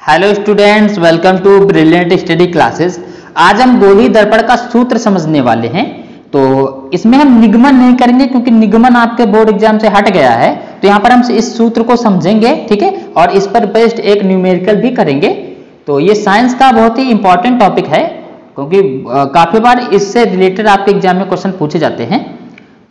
Hello students, welcome to brilliant study classes. आज हम गोलीय दर्पण का सूत्र समझने वाले हैं। तो इसमें हम निगमन नहीं करेंगे क्योंकि निगमन आपके बोर्ड एग्जाम से हट गया है। तो यहाँ पर हम इस सूत्र को समझेंगे, ठीक है, और इस पर बेस्ड एक न्यूमेरिकल भी करेंगे। तो ये साइंस का बहुत ही इंपॉर्टेंट टॉपिक है क्योंकि काफी बार इससे रिलेटेड आपके एग्जाम में क्वेश्चन पूछे जाते हैं।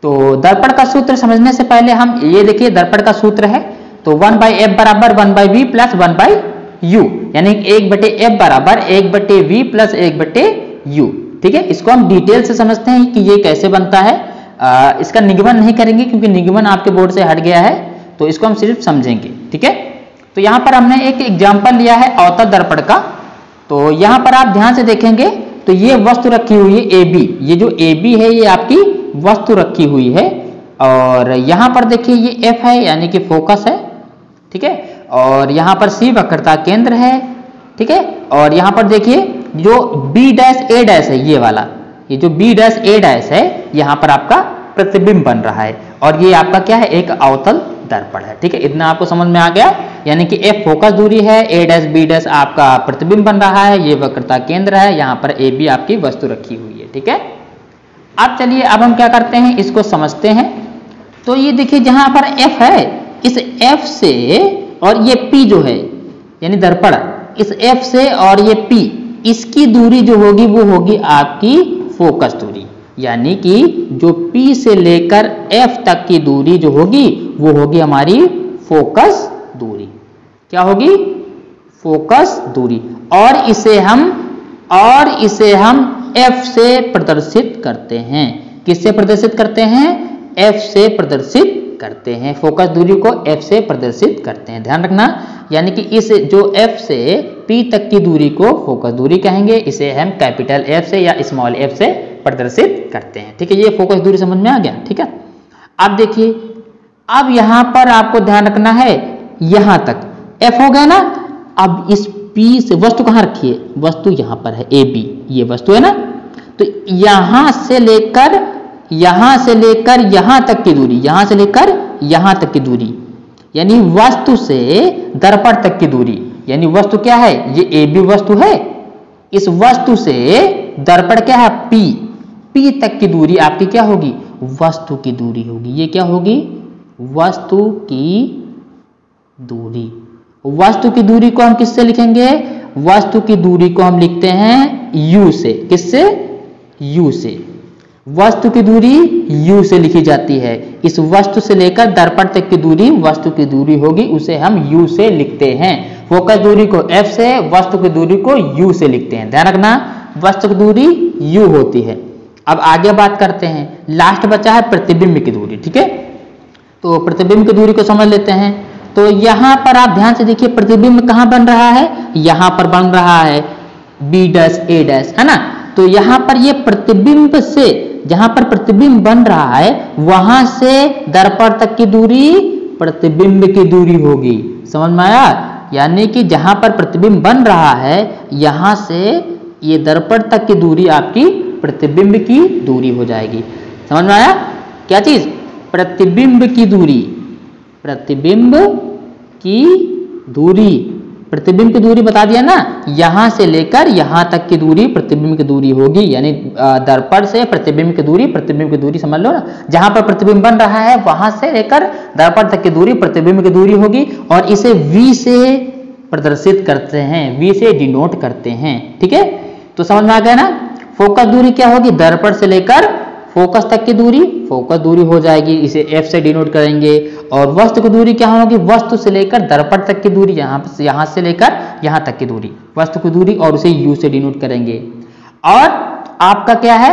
तो दर्पण का सूत्र समझने से पहले हम ये देखिए, दर्पण का सूत्र है तो 1/f बराबर 1/v प्लस 1/u, यानी 1/f बराबर 1/v प्लस 1/u। ठीक है, इसको हम डिटेल से समझते हैं कि ये कैसे बनता है। इसका निगमन नहीं करेंगे क्योंकि निगमन आपके बोर्ड से हट गया है, तो इसको हम सिर्फ समझेंगे। ठीक है, तो यहाँ पर हमने एक एग्जाम्पल लिया है अवतल दर्पण का। तो यहाँ पर आप ध्यान से देखेंगे तो ये वस्तु रखी हुई है AB, ये जो AB है ये आपकी वस्तु रखी हुई है, और यहाँ पर देखिए ये F है यानी कि फोकस है। ठीक है, और यहाँ पर C वक्रता केंद्र है। ठीक है, और यहाँ पर देखिए जो B' A' है, ये वाला, ये जो B' A' है, यहाँ पर आपका प्रतिबिंब बन रहा है, और ये आपका क्या है, एक अवतल दर्पण है। ठीक है, इतना आपको समझ में आ गया, यानी कि F फोकस दूरी है, A' आपका प्रतिबिंब बन रहा है, ये वक्रता केंद्र है, यहाँ पर AB आपकी वस्तु रखी हुई है। ठीक है, अब चलिए अब हम क्या करते हैं, इसको समझते हैं। तो ये देखिए जहां पर F है, इस F से और ये P जो है यानी दर्पण, इस F से और ये P, इसकी दूरी जो होगी वो होगी आपकी फोकस दूरी, यानी कि जो P से लेकर F तक की दूरी जो होगी वो होगी हमारी फोकस दूरी। क्या होगी? फोकस दूरी। और इसे हम F से प्रदर्शित करते हैं। किससे प्रदर्शित करते हैं? F से प्रदर्शित करते हैं। फोकस दूरी को F से प्रदर्शित करते हैं, ध्यान रखना। यानी कि इस जो F से P तक की दूरी को फोकस दूरी कहेंगे, इसे हम कैपिटल F से या स्मॉल f से प्रदर्शित करते हैं। ठीक है, ये फोकस दूरी समझ में आ गया। ठीक है, अब देखिए, अब यहां पर आपको ध्यान रखना है, यहां तक F हो गया ना। अब इस P से वस्तु कहां रखी है? वस्तु यहां पर है AB, ये वस्तु है ना। तो यहां से लेकर यहां तक की दूरी, यहां से लेकर यहां तक की दूरी, यानी वस्तु से दर्पण तक की दूरी, यानी वस्तु क्या है, ये AB वस्तु है, इस वस्तु से दर्पण क्या है, P तक की दूरी आपकी क्या होगी? वस्तु की दूरी होगी। ये क्या होगी? वस्तु की दूरी। वस्तु की दूरी को हम किससे लिखेंगे? वस्तु की दूरी को हम लिखते हैं U से। किससे? U से। वस्तु की दूरी U से लिखी जाती है। इस वस्तु से लेकर दर्पण तक की दूरी वस्तु की दूरी होगी, उसे हम U से लिखते हैं। फोकस दूरी को F से, वस्तु की दूरी को U से लिखते हैं, ध्यान रखना। वस्तु की दूरी U होती है। अब आगे बात करते हैं, लास्ट बचा है प्रतिबिंब की दूरी। ठीक है, तो प्रतिबिंब की दूरी को समझ लेते हैं। तो यहां पर आप ध्यान से देखिए, प्रतिबिंब कहां बन रहा है? यहां पर बन रहा है B', है ना। तो यहां पर ये प्रतिबिंब से, जहां पर प्रतिबिंब बन रहा है वहां से दर्पण तक की दूरी प्रतिबिंब की दूरी होगी। समझ में आया? यानी कि जहां पर प्रतिबिंब बन रहा है यहां से ये दर्पण तक की दूरी आपकी प्रतिबिंब की दूरी हो जाएगी। समझ में आया? क्या चीज? प्रतिबिंब की दूरी। प्रतिबिंब की दूरी, प्रतिबिंब की दूरी बता दिया ना, यहां से लेकर यहां तक की दूरी प्रतिबिंब की दूरी होगी, यानी दर्पण से प्रतिबिंब की दूरी समझ लो ना। जहां पर प्रतिबिंब बन रहा है वहां से लेकर दर्पण तक की दूरी प्रतिबिंब की दूरी होगी, और इसे V से प्रदर्शित करते हैं, V से डिनोट करते हैं। ठीक है, तो समझ में आ गया ना। फोकस दूरी क्या होगी? दर्पण से लेकर फोकस तक की दूरी फोकस दूरी हो जाएगी, इसे F से डिनोट करेंगे। और वस्तु की दूरी क्या होगी? वस्तु से लेकर दर्पण तक की दूरी, यहां से लेकर यहां तक की दूरी वस्तु की दूरी, और उसे U से डिनोट करेंगे। और आपका क्या है?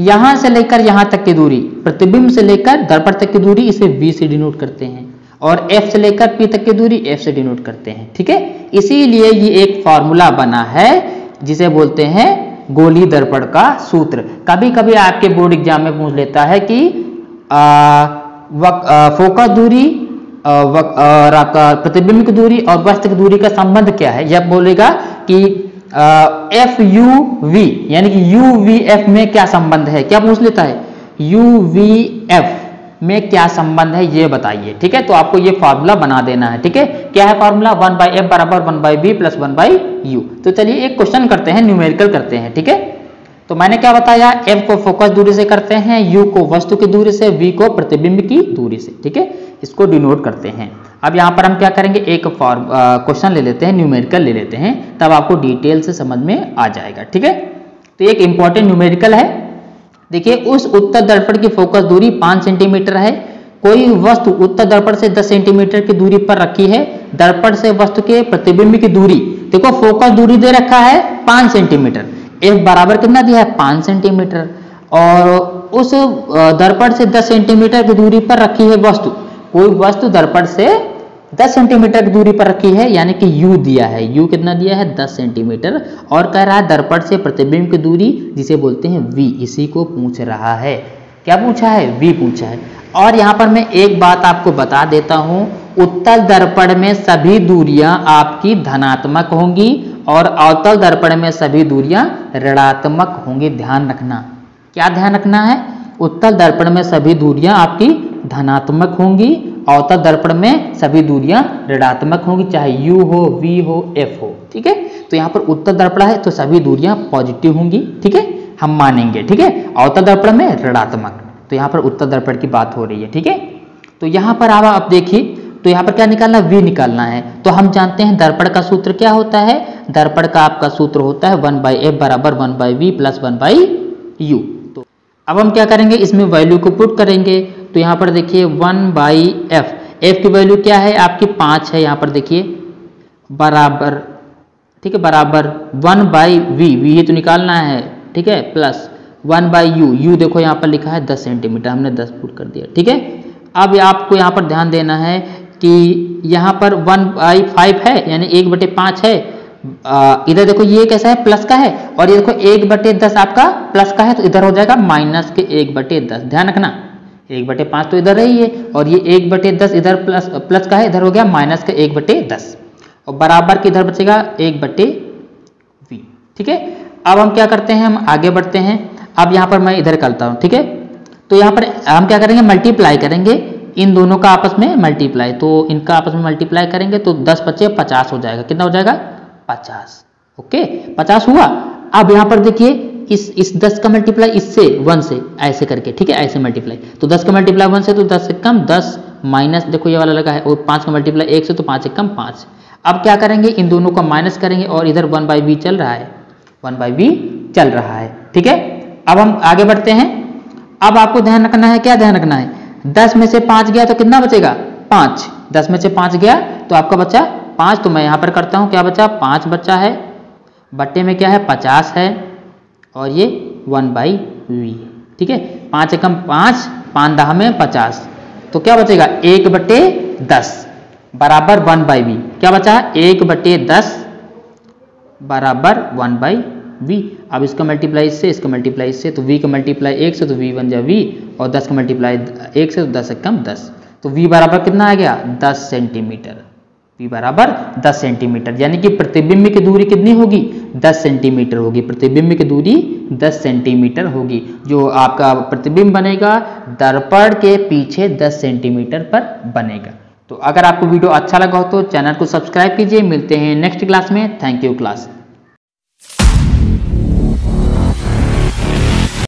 यहां से लेकर यहां तक की दूरी, प्रतिबिंब से लेकर दर्पण तक की दूरी, इसे V से डिनोट करते हैं। और F से लेकर P तक की दूरी F से डिनोट करते हैं। ठीक है, इसीलिए ये एक फॉर्मूला बना है जिसे बोलते हैं गोलीय दर्पण का सूत्र। कभी कभी आपके बोर्ड एग्जाम में पूछ लेता है कि फोकस दूरी और आपका प्रतिबिंब की दूरी और वस्तु की दूरी का संबंध क्या है। यह बोलेगा कि FUV यानी कि UVF में क्या संबंध है। क्या पूछ लेता है? UVF में क्या संबंध है ये बताइए। ठीक है, तो आपको ये फॉर्मूला बना देना है। ठीक है, क्या है फॉर्मूला, 1/f बराबर 1/b प्लस 1/u। तो चलिए एक क्वेश्चन करते हैं, न्यूमेरिकल करते हैं। ठीक है, तो मैंने क्या बताया, f को फोकस दूरी से करते हैं, u को वस्तु की दूरी से, v को प्रतिबिंब की दूरी से। ठीक है, इसको डिनोट करते हैं। अब यहाँ पर हम क्या करेंगे, एक क्वेश्चन ले लेते हैं, न्यूमेरिकल ले लेते हैं, तब आपको डिटेल से समझ में आ जाएगा। ठीक है, तो एक इंपॉर्टेंट न्यूमेरिकल है। देखिए, उस उत्तल दर्पण की फोकस दूरी 5 सेंटीमीटर है। कोई वस्तु उत्तल दर्पण से 10 सेंटीमीटर की दूरी पर रखी है। दर्पण से वस्तु के प्रतिबिंब की दूरी, देखो फोकस दूरी दे रखा है 5 सेंटीमीटर, f बराबर कितना दिया है 5 सेंटीमीटर, और उस दर्पण से 10 सेंटीमीटर की दूरी पर रखी है वस्तु। कोई वस्तु दर्पण से 10 सेंटीमीटर की दूरी पर रखी है, यानी कि u दिया है, u कितना दिया है 10 सेंटीमीटर, और कह रहा है दर्पण से प्रतिबिंब की दूरी जिसे बोलते हैं v, इसी को पूछ रहा है। क्या पूछा है, v पूछा है। और यहाँ पर मैं एक बात आपको बता देता हूँ, उत्तल दर्पण में सभी दूरियां आपकी धनात्मक होंगी और अवतल दर्पण में सभी दूरियां ऋणात्मक होंगी। ध्यान रखना, क्या ध्यान रखना है, उत्तल दर्पण में सभी दूरियां आपकी धनात्मक होंगी, अवतल दर्पण में सभी दूरियां ऋणात्मक होंगी, चाहे u हो, v हो, f हो। ठीक है, तो यहाँ पर उत्तल दर्पण है तो सभी दूरियां पॉजिटिव होंगी। ठीक है, हम मानेंगे। ठीक है, अवतल दर्पण में ऋणात्मक, तो यहाँ पर उत्तल दर्पण की बात हो रही है। ठीक है, तो यहाँ पर आप देखिए, तो यहाँ पर क्या निकालना, v निकालना है। तो हम जानते हैं दर्पण का सूत्र क्या होता है, दर्पण का आपका सूत्र होता है 1/f बराबर 1/v प्लस 1/u। तो अब हम क्या करेंगे, इसमें वैल्यू को पुट करेंगे। तो यहाँ पर देखिए 1/f, f की वैल्यू क्या है आपकी 5 है, यहाँ पर देखिए बराबर, ठीक है, बराबर 1/v, v तो निकालना है। ठीक है, प्लस 1/u, u देखो यहाँ पर लिखा है 10 सेंटीमीटर, हमने 10 पुट कर दिया। ठीक है, अब आपको यहाँ पर ध्यान देना है कि यहाँ पर 1/5 है, यानी 1/5 है। इधर देखो ये कैसा है, प्लस का है, और ये देखो 1/10 आपका प्लस का है, तो इधर हो जाएगा माइनस के 1/10। ध्यान रखना, 1/5 तो इधर रही है, और ये 1/10 इधर प्लस का है, इधर हो गया माइनस के 1/10, और बराबर के इधर बचेगा 1/v। ठीक है, अब हम क्या करते हैं, हम आगे बढ़ते हैं। अब यहाँ पर मैं इधर करता हूँ। ठीक है, तो यहाँ पर हम क्या करेंगे, मल्टीप्लाई करेंगे इन दोनों का आपस में मल्टीप्लाई, तो इनका आपस में मल्टीप्लाई करेंगे तो 10 बचे 50 हो जाएगा। कितना हो जाएगा 50। ओके, 50 हुआ। अब यहाँ पर देखिए इस 10 का मल्टीप्लाई इससे 1 से ऐसे करके, ठीक है, ऐसे मल्टीप्लाई, तो 10 का मल्टीप्लाई 1 से तो 10 से कम 10 माइनस, देखो ये वाला लगा है, और 5 का मल्टीप्लाई 1 से तो 5 से कम 5। अब क्या करेंगे, इन दोनों को माइनस करेंगे, और इधर 1/v चल रहा है, 1/v चल रहा है। ठीक है, अब हम आगे बढ़ते हैं। अब आपको ध्यान रखना है, क्या ध्यान रखना है, 10 में से 5 गया तो कितना बचेगा 5, 10 में से 5 गया तो आपका बचा 5। तो मैं यहाँ पर करता हूँ, क्या बचा 5 बचा है, बट्टे में क्या है 50 है, और ये 1/v। ठीक है, 5 से कम 5, 5 10 में 50, तो क्या बचेगा 1/10 बराबर 1/v। क्या बचा 1/10 बराबर 1/v। अब इसका मल्टीप्लाई इससे, इसका मल्टीप्लाई इससे, तो v का मल्टीप्लाई 1 से तो v बन जाए v, और 10 का मल्टीप्लाई 1 से तो 10 से कम 10, तो v बराबर कितना आ गया 10 सेंटीमीटर। v बराबर 10 सेंटीमीटर, यानी कि प्रतिबिंब की दूरी कितनी होगी 10 सेंटीमीटर होगी। प्रतिबिंब की दूरी 10 सेंटीमीटर होगी। जो आपका प्रतिबिंब बनेगा दर्पण के पीछे 10 सेंटीमीटर पर बनेगा। तो अगर आपको वीडियो अच्छा लगा हो तो चैनल को सब्सक्राइब कीजिए। मिलते हैं नेक्स्ट क्लास में। Thank you class.